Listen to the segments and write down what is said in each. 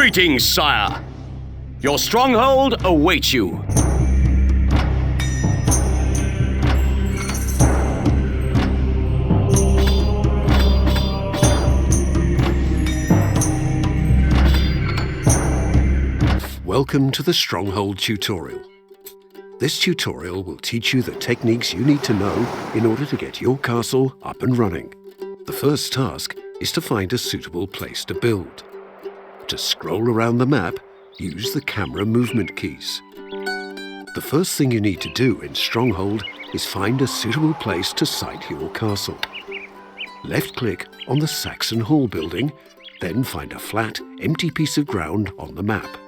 Greetings, sire. Your stronghold awaits you. Welcome to the Stronghold tutorial. This tutorial will teach you the techniques you need to know in order to get your castle up and running. The first task is to find a suitable place to build. To scroll around the map, use the camera movement keys. The first thing you need to do in Stronghold is find a suitable place to site your castle. Left-click on the Saxon Hall building, then find a flat, empty piece of ground on the map.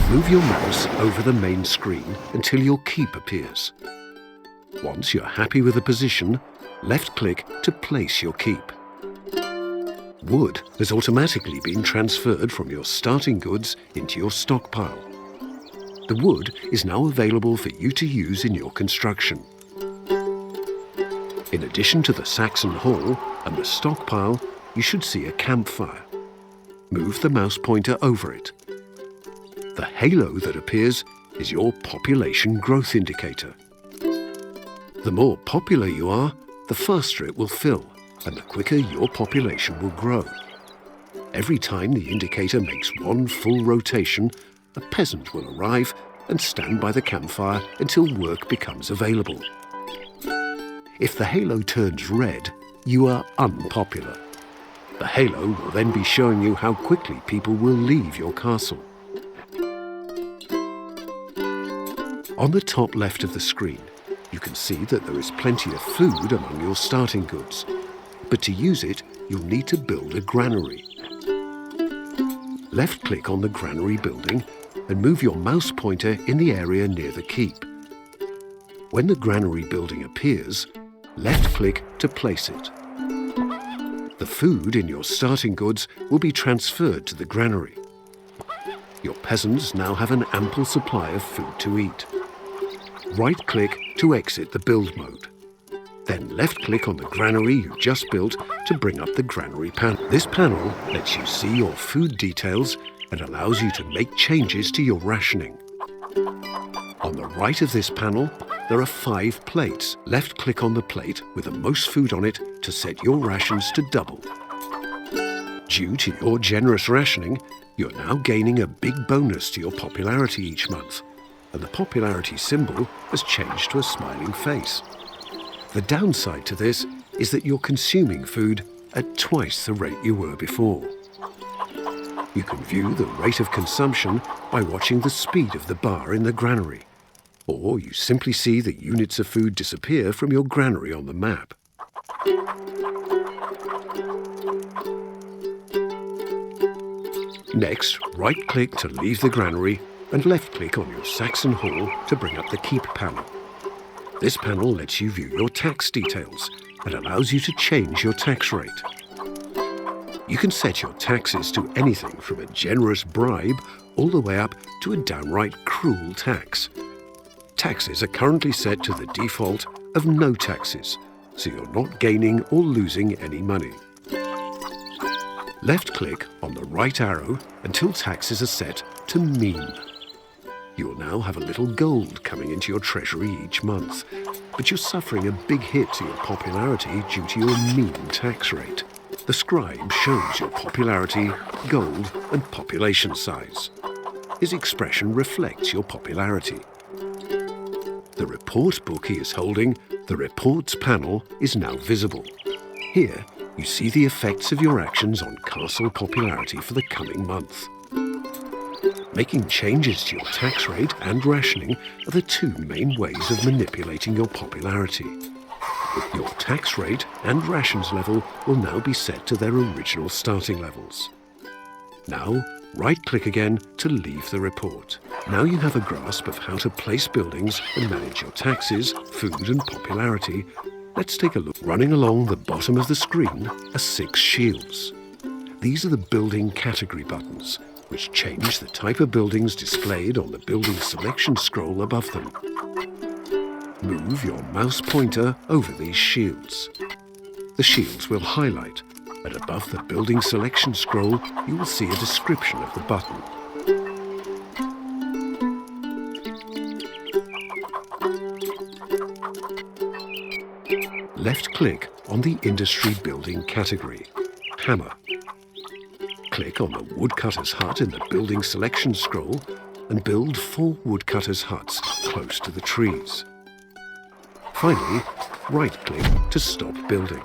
Move your mouse over the main screen until your keep appears. Once you're happy with the position, left-click to place your keep. Wood has automatically been transferred from your starting goods into your stockpile. The wood is now available for you to use in your construction. In addition to the Saxon Hall and the stockpile, you should see a campfire. Move the mouse pointer over it. The halo that appears is your population growth indicator. The more popular you are, the faster it will fill, and the quicker your population will grow. Every time the indicator makes one full rotation, a peasant will arrive and stand by the campfire until work becomes available. If the halo turns red, you are unpopular. The halo will then be showing you how quickly people will leave your castle. On the top left of the screen, you can see that there is plenty of food among your starting goods. But to use it, you'll need to build a granary. Left-click on the granary building and move your mouse pointer in the area near the keep. When the granary building appears, left-click to place it. The food in your starting goods will be transferred to the granary. Your peasants now have an ample supply of food to eat. Right-click to exit the build mode. Then left-click on the granary you just built to bring up the granary panel. This panel lets you see your food details and allows you to make changes to your rationing. On the right of this panel, there are 5 plates. Left-click on the plate with the most food on it to set your rations to double. Due to your generous rationing, you're now gaining a big bonus to your popularity each month, and the popularity symbol has changed to a smiling face. The downside to this is that you're consuming food at twice the rate you were before. You can view the rate of consumption by watching the speed of the bar in the granary, or you simply see the units of food disappear from your granary on the map. Next, right-click to leave the granary and left-click on your Saxon Hall to bring up the Keep panel. This panel lets you view your tax details and allows you to change your tax rate. You can set your taxes to anything from a generous bribe all the way up to a downright cruel tax. Taxes are currently set to the default of no taxes, so you're not gaining or losing any money. Left-click on the right arrow until taxes are set to mean. You'll now have a little gold coming into your treasury each month, but you're suffering a big hit to your popularity due to your mean tax rate. The scribe shows your popularity, gold, and population size. His expression reflects your popularity. The report book he is holding, the Reports panel, is now visible. Here, you see the effects of your actions on castle popularity for the coming month. Making changes to your tax rate and rationing are the 2 main ways of manipulating your popularity. Your tax rate and rations level will now be set to their original starting levels. Now, right-click again to leave the report. Now you have a grasp of how to place buildings and manage your taxes, food and popularity. Let's take a look. Running along the bottom of the screen are 6 shields. These are the building category buttons, which change the type of buildings displayed on the building selection scroll above them. Move your mouse pointer over these shields. The shields will highlight, And above the building selection scroll, you will see a description of the button. Left-click on the Industry Building category, Hammer. Click on the Woodcutter's Hut in the Building Selection scroll and build 4 woodcutter's huts close to the trees. Finally, right-click to stop building.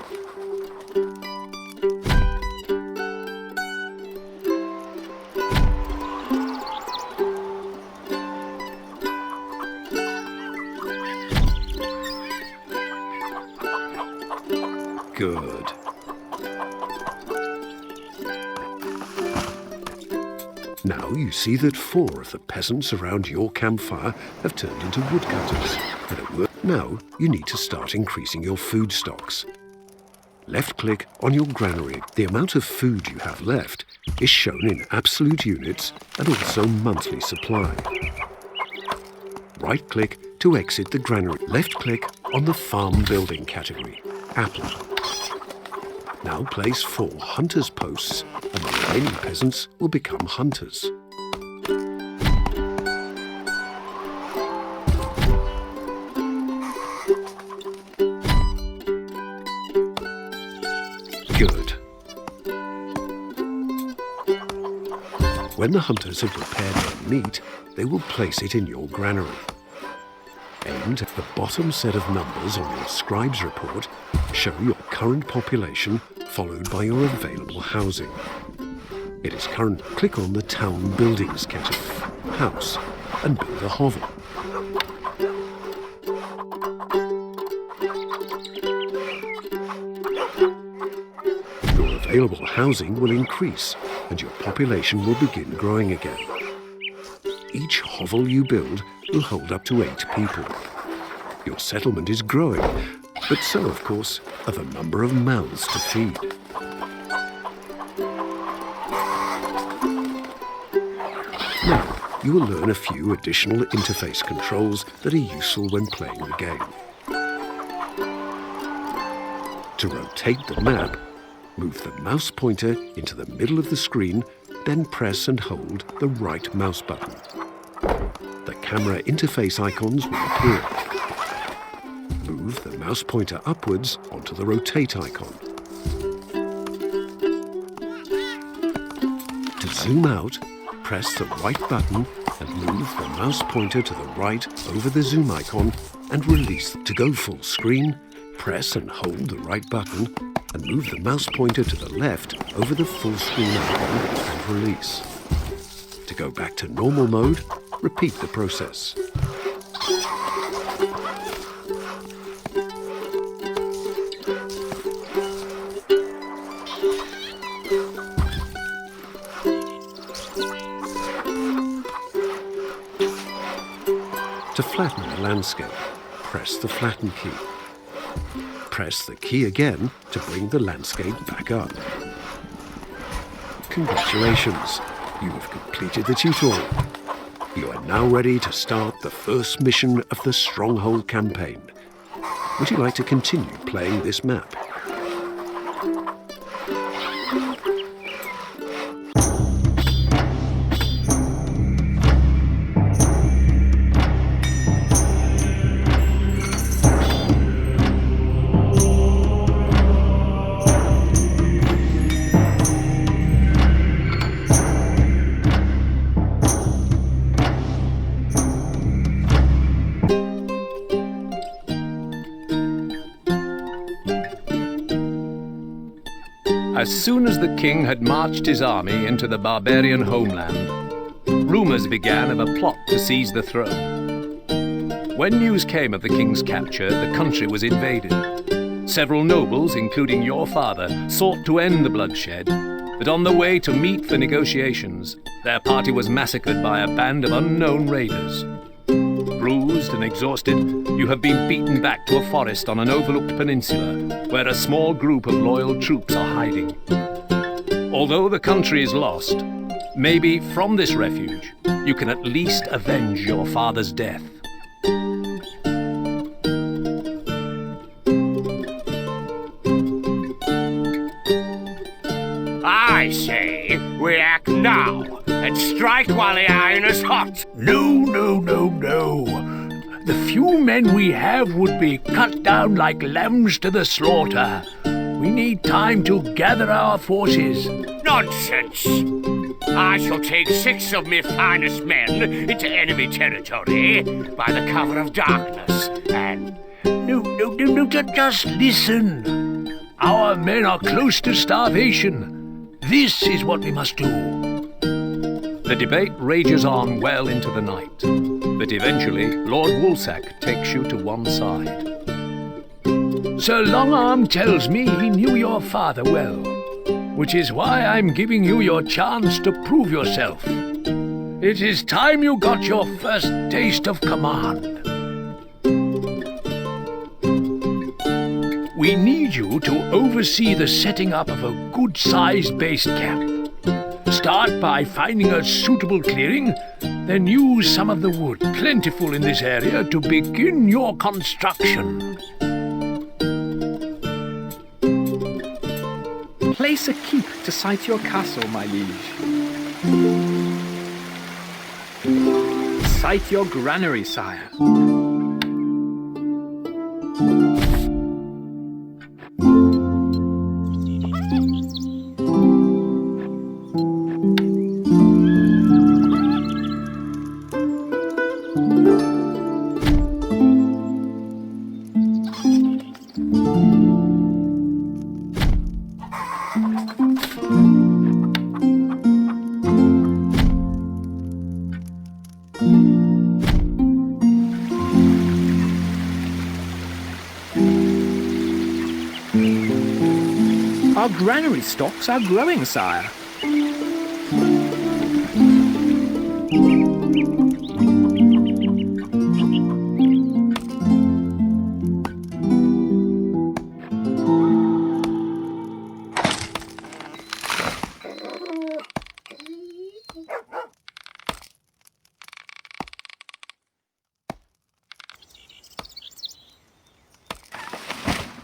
Good. Now you see that 4 of the peasants around your campfire have turned into woodcutters. Now you need to start increasing your food stocks. Left-click on your granary. The amount of food you have left is shown in absolute units and also monthly supply. Right-click to exit the granary. Left-click on the Farm Building category, Apple. Now place 4 hunters' posts and the remaining peasants will become hunters. Good. When the hunters have prepared their meat, they will place it in your granary. And at the bottom set of numbers on your scribe's report show your current population followed by your available housing. It is current. Click on the Town Buildings category, House, and build a hovel. Your available housing will increase and your population will begin growing again. Each hovel you build will hold up to 8 people. Your settlement is growing, but so, of course, are the number of mouths to feed. Now, you will learn a few additional interface controls that are useful when playing the game. To rotate the map, move the mouse pointer into the middle of the screen, then press and hold the right mouse button. The camera interface icons will appear. Move the mouse pointer upwards onto the rotate icon. To zoom out, press the right button and move the mouse pointer to the right over the zoom icon and release. To go full screen, press and hold the right button and move the mouse pointer to the left over the full screen icon and release. To go back to normal mode, repeat the process. To flatten the landscape, press the Flatten key. Press the key again to bring the landscape back up. Congratulations, you have completed the tutorial. You are now ready to start the first mission of the Stronghold campaign. Would you like to continue playing this map? As soon as the king had marched his army into the barbarian homeland, rumors began of a plot to seize the throne. When news came of the king's capture, the country was invaded. Several nobles, including your father, sought to end the bloodshed, but on the way to meet for negotiations, their party was massacred by a band of unknown raiders. Bruised and exhausted, you have been beaten back to a forest on an overlooked peninsula, where a small group of loyal troops are hiding. Although the country is lost, maybe from this refuge, you can at least avenge your father's death. Let's strike while the iron is hot. No. The few men we have would be cut down like lambs to the slaughter. We need time to gather our forces. Nonsense! I shall take 6 of my finest men into enemy territory by the cover of darkness, and... No, just listen. Our men are close to starvation. This is what we must do. The debate rages on well into the night, but eventually Lord Woolsack takes you to one side. Sir Longarm tells me he knew your father well, which is why I'm giving you your chance to prove yourself. It is time you got your first taste of command. We need you to oversee the setting up of a good-sized base camp. Start by finding a suitable clearing, then use some of the wood plentiful in this area to begin your construction. Place a keep to site your castle, my liege. Site your granary, sire. Our granary stocks are growing, sire.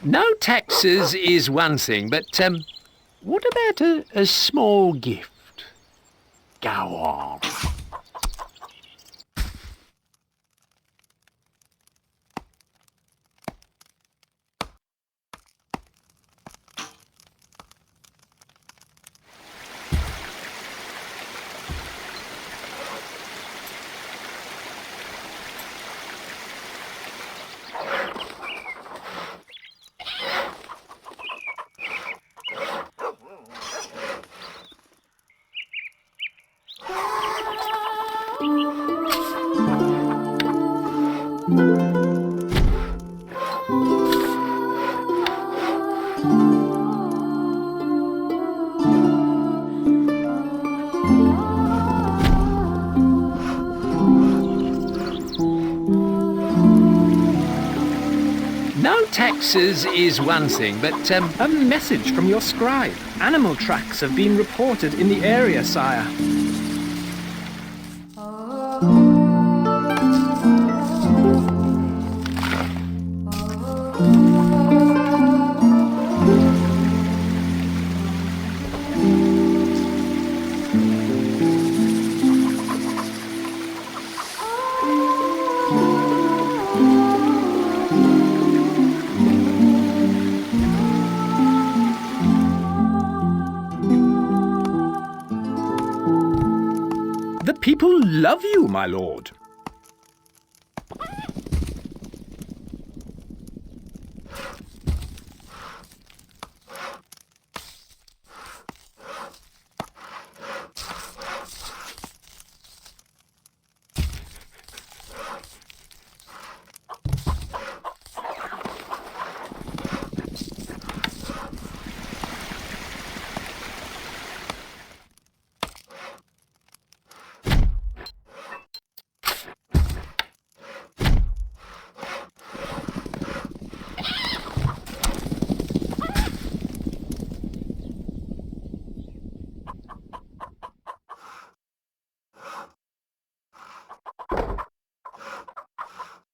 No taxes is one thing, but what about a small gift? Go on. No taxes is one thing, but A message from your scribe. Animal tracks have been reported in the area, sire. The people love you, my lord.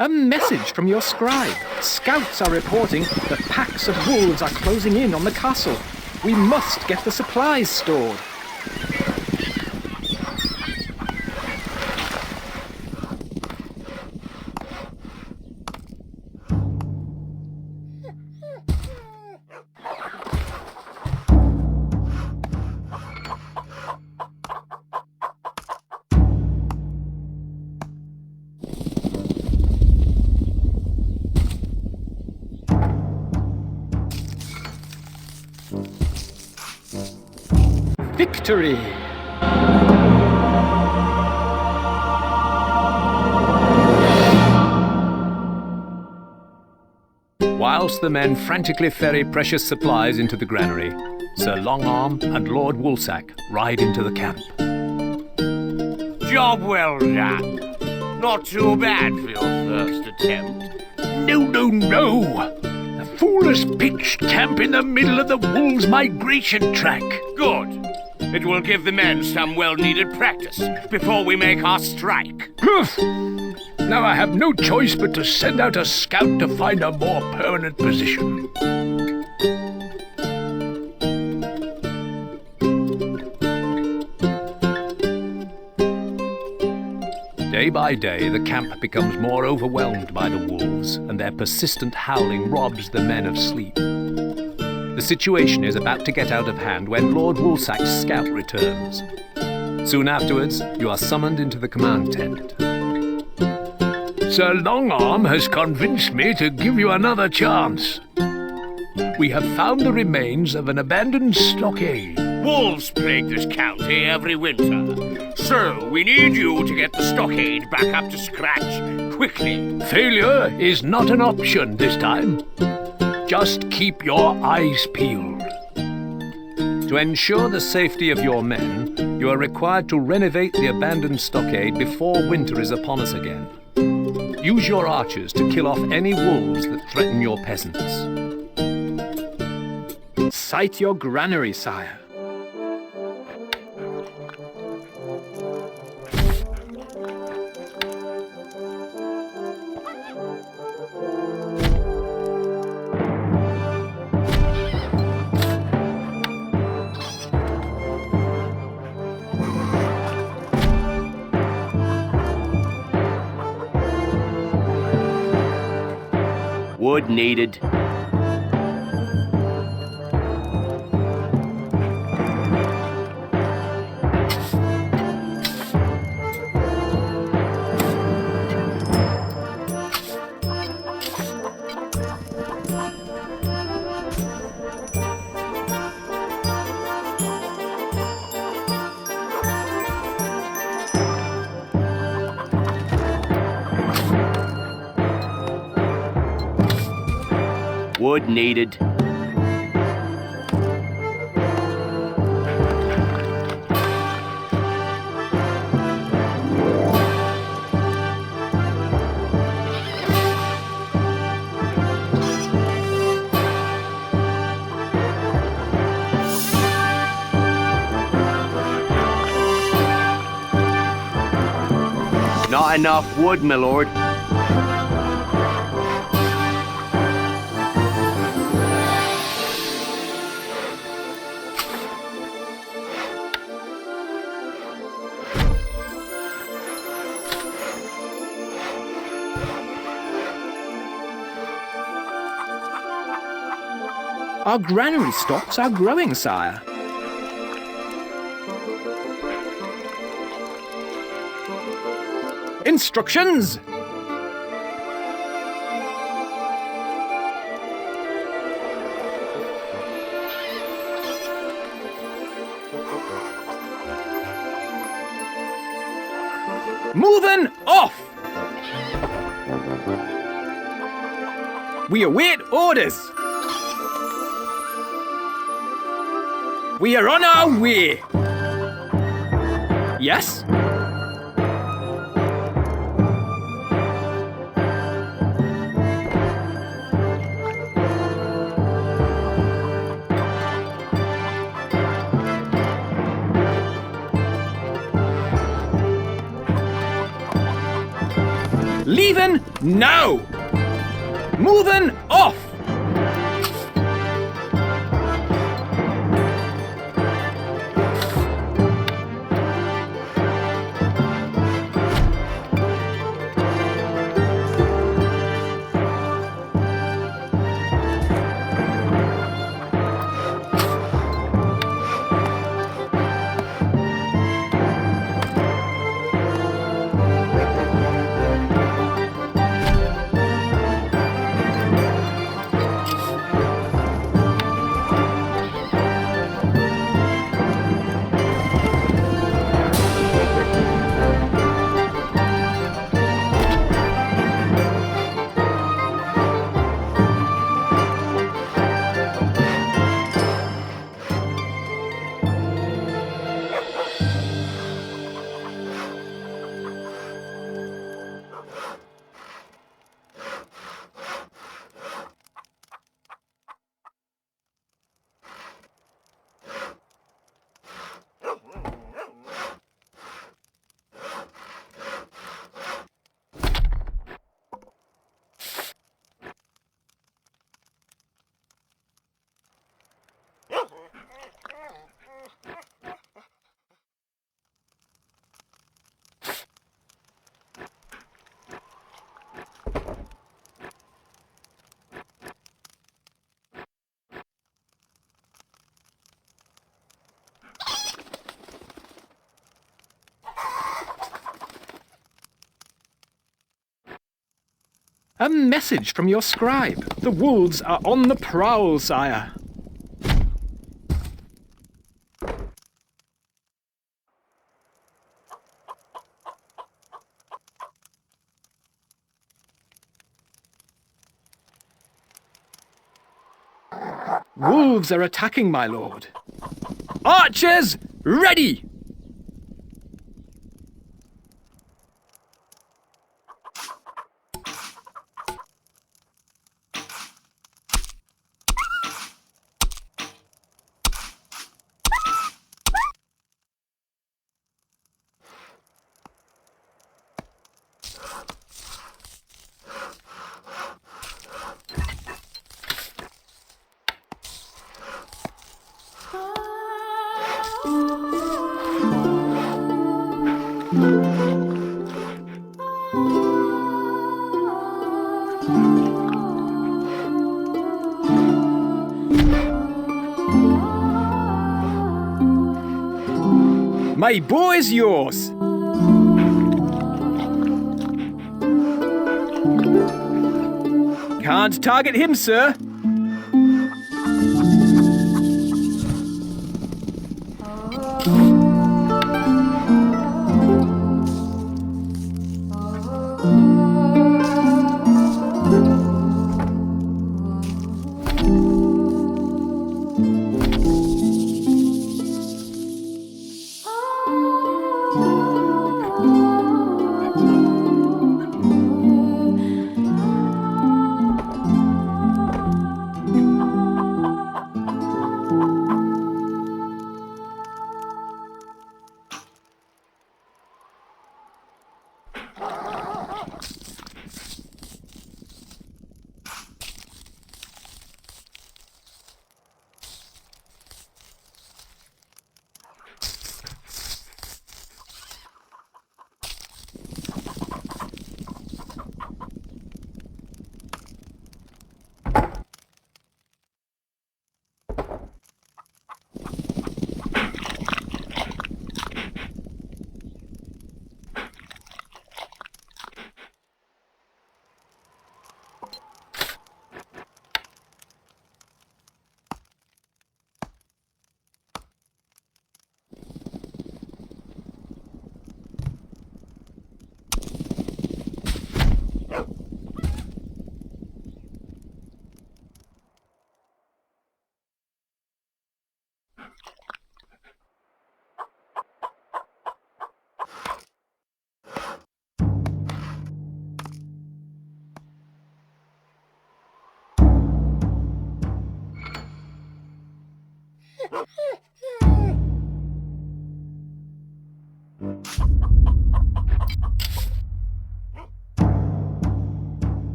A message from your scribe. Scouts are reporting that packs of wolves are closing in on the castle. We must get the supplies stored. victory! Whilst the men frantically ferry precious supplies into the granary, Sir Longarm and Lord Woolsack ride into the camp. Job well done. Not too bad for your first attempt. No, no, no! The fool has pitched camp in the middle of the wolves' migration track. Good. It will give the men some well-needed practice before we make our strike. Poof! Now I have no choice but to send out a scout to find a more permanent position. Day by day, the camp becomes more overwhelmed by the wolves, and their persistent howling robs the men of sleep. The situation is about to get out of hand when Lord Woolsack's scout returns. Soon afterwards, you are summoned into the command tent. Sir Longarm has convinced me to give you another chance. We have found the remains of an abandoned stockade. Wolves plague this county every winter, so we need you to get the stockade back up to scratch quickly. Failure is not an option this time. Just keep your eyes peeled. To ensure the safety of your men, you are required to renovate the abandoned stockade before winter is upon us again. Use your archers to kill off any wolves that threaten your peasants. Sight your granary, sire. Wood needed. Wood needed. Not enough wood, my lord. Our granary stocks are growing, sire. Instructions! Moving off! We await orders! We are on our way! Yes? Leaving now! Moving off! A message from your scribe. The wolves are on the prowl, sire. Wolves are attacking, my lord. Archers, ready! My bow is yours. Can't target him, sir.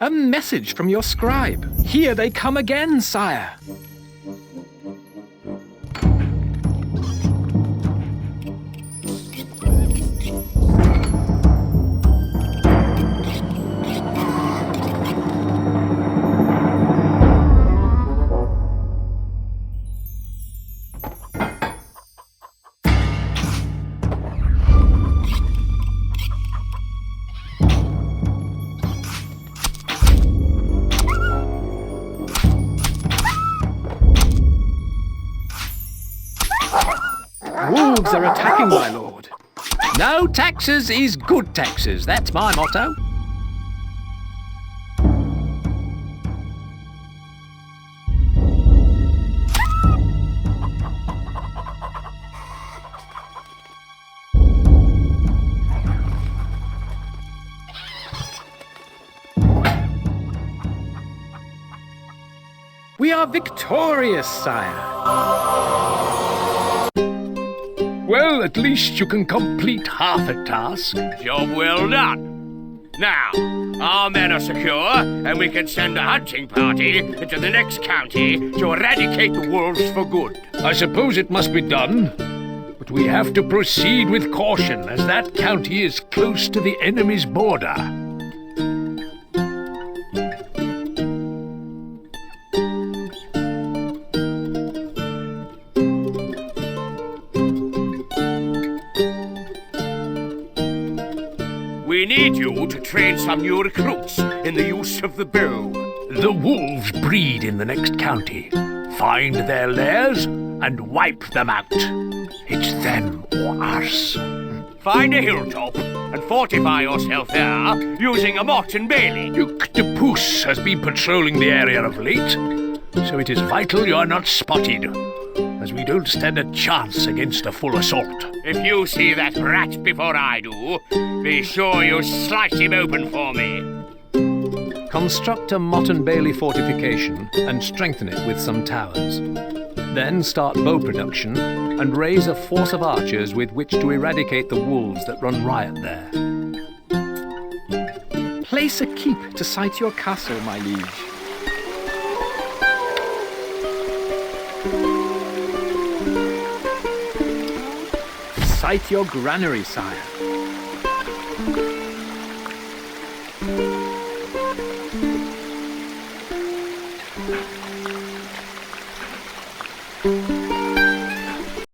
A message from your scribe. Here they come again, sire. Wolves are attacking, my lord. No taxes is good taxes. That's my motto. We are victorious, sire. Well, at least you can complete half a task. Job well done. Now, our men are secure, and we can send a hunting party into the next county to eradicate the wolves for good. I suppose it must be done, but we have to proceed with caution, as that county is close to the enemy's border. We need you to train some new recruits in the use of the bow. The wolves breed in the next county. Find their lairs and wipe them out. It's them or us. Find a hilltop and fortify yourself there using a mott and bailey. Duke de Pouce has been patrolling the area of late, so it is vital you are not spotted, as we don't stand a chance against a full assault. If you see that rat before I do, be sure you slice him open for me. Construct a Mott and Bailey fortification and strengthen it with some towers. Then start bow production and raise a force of archers with which to eradicate the wolves that run riot there. Place a keep to site your castle, my liege. Site your granary, sire.